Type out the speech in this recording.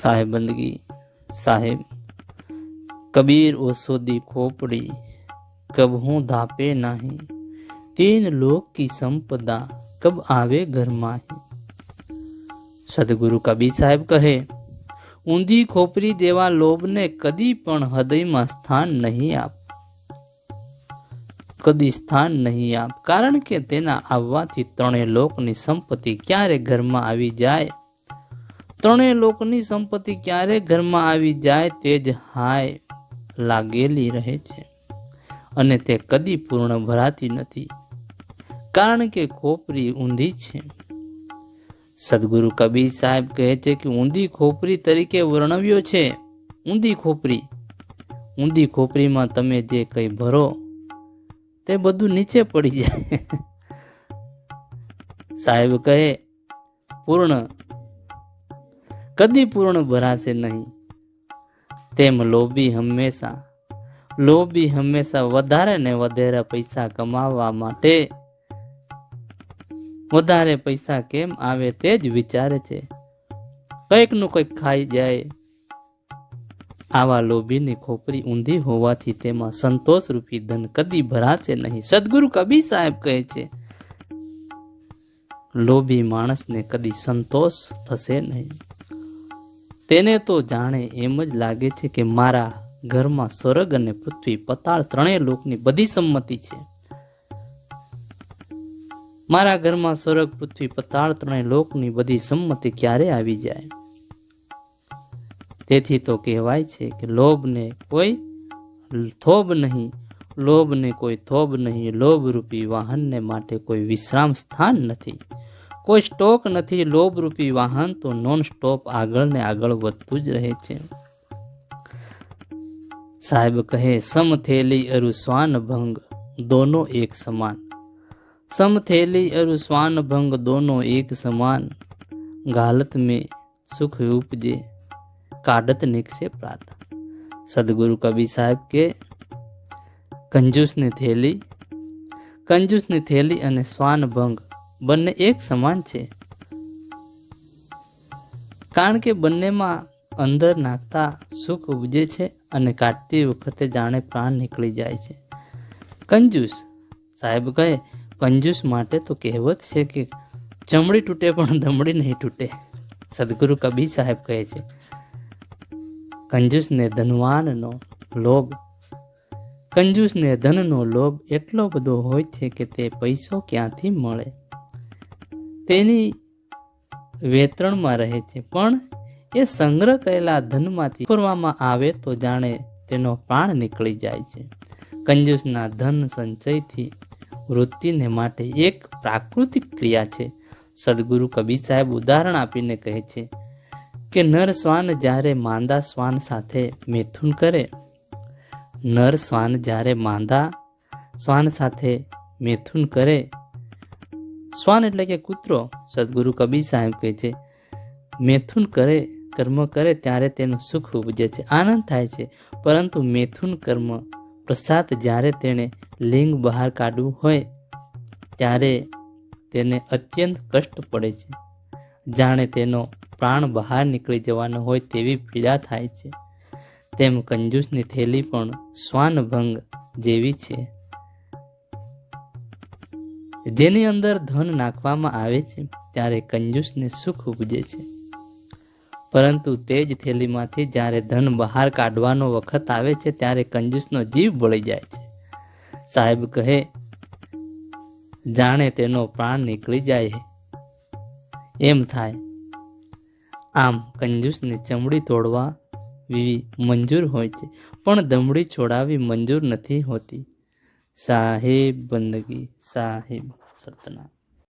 साहेब बंदगी साहेब कबीर ओसोदी खोपड़ी कबहू धापे नाही, 3 लोक की संपदा कब आवे घर माही। सदगुरु कबीर साहेब कहे, ઊંધી ખોપરી જેવા લોભને કદી પણ હૃદયમાં સ્થાન નહીં આપ, કદી સ્થાન નહીં આપ, કારણ કે તેના આવવાથી 3 લોકની સંપત્તિ ક્યારે ઘરમાં આવી જાય, 3 લોકની સંપત્તિ ક્યારે ઘરમાં આવી જાય તે જ હાય લાગેલી રહે છે અને તે કદી પૂર્ણ ભરાતી નથી, કારણ કે ખોપરી ઊંધી છે। સદગુરુ કબીર સાહેબ કહે છે કે ઊંધી ખોપરી તરીકે વર્ણવ્યો છે। ઊંધી ખોપરીમાં તમે જે કંઈ ભરો તે બધું નીચે પડી જાય। સાહેબ કહે પૂર્ણ કદી પૂર્ણ ભરાશે નહીં, તેમ લોભી હંમેશા વધારે ને વધારે પૈસા કમાવા માટે વધારે પૈસા કેમ આવે તે જ વિચારે છે, કંઈકનું કંઈક ખાઈ જાય। આવા લોભીની ખોપરી ઊંધી હોવાથી તેમાં સંતોષ રૂપી ધન કદી ભરાશે નહીં। સદગુરુ કબીર સાહેબ કહે છે લોભી માણસને કદી સંતોષ થશે નહીં, તેને તો જાણે એમ જ લાગે છે કે મારા ઘરમાં સ્વર્ગ અને પૃથ્વી પતાળ 3 લોકની બધી સંમતિ છે, મારા ઘરમાં સ્વર્ગ પૃથ્વી પતાળ 3 લોકની બધી સંમતિ ક્યારે આવી જાય। તેથી તો કહેવાય છે કે લોભને કોઈ થોભ નહીં, લોભ રૂપી વાહનને માટે કોઈ વિશ્રામ સ્થાન નથી, કોઈ સ્ટોક નથી। લોભ રૂપી વાહન તો નોન સ્ટોપ આગળ ને આગળ વધતું જ રહે છે। સાહેબ કહે સમથેલી અરુ શ્વાન ભંગ દોનો એક સમાન, समथैली और स्वान भंग दोनों एक समान, गालत में सुख उपजे काडत निकसे प्रात। सदगुरु कबीर साहब के कंजूसनी थैली અને શ્વાન ભંગ બંને એક સમાન છે, કારણ કે બંનેમાં અંદર નાખતા સુખ ઉપજે છે અને કાઢતી વખતે જાણે પ્રાણ નીકળી જાય છે। કંજૂસ સાહેબ કહે કંજૂસ માટે તો કહેવત છે કે ચમડી તૂટે પણ દમડી નહીં તૂટે। સદગુરુ કબીર સાહેબ કહે છે કંજૂસને ધનનો લોભ એટલો બધો હોય છે કે તે પૈસો ક્યાંથી મળે તેની વેતરણમાં રહે છે, પણ એ સંગ્રહ કરેલા ધનમાંથી કરવામાં આવે તો જાણે તેનો પ્રાણ નીકળી જાય છે। કંજૂસના ધન સંચયથી વૃત્તિને માટે એક પ્રાકૃતિક ક્રિયા છે। સદગુરુ કબીર સાહેબ ઉદાહરણ આપીને કહે છે કે નર શ્વાન જ્યારે માંદા શ્વાન સાથે મૈથુન કરે, શ્વાન એટલે કે કૂતરો, સદગુરુ કબીર સાહેબ કહે છે મૈથુન કરે, કર્મ કરે ત્યારે તેનું સુખ ઉપજે છે, આનંદ થાય છે, પરંતુ મૈથુન કર્મ પશ્ચાત જ્યારે તેણે લિંગ બહાર કાઢવું હોય ત્યારે તેને અત્યંત કષ્ટ પડે છે, જાણે તેનો પ્રાણ બહાર નીકળી જવાનો હોય તેવી પીડા થાય છે। તેમ કંજૂસની થેલી પણ શ્વાનભંગ જેવી છે, જેની અંદર ધન નાખવામાં આવે છે ત્યારે કંજૂસને સુખ ઉપજે છે, પરંતુ તે જ થેલીમાંથી જ્યારે ધન બહાર કાઢવાનો વખત આવે છે ત્યારે કંજૂસનો જીવ બળી જાય છે। સાહેબ કહે જાણે તેનો પ્રાણ નીકળી જાય એમ થાય। આમ કંજૂસની ચમડી તોડવા મંજૂર હોય છે, પણ દમડી છોડાવી મંજૂર નથી હોતી। સાહેબ બંદગી સાહેબ સતના।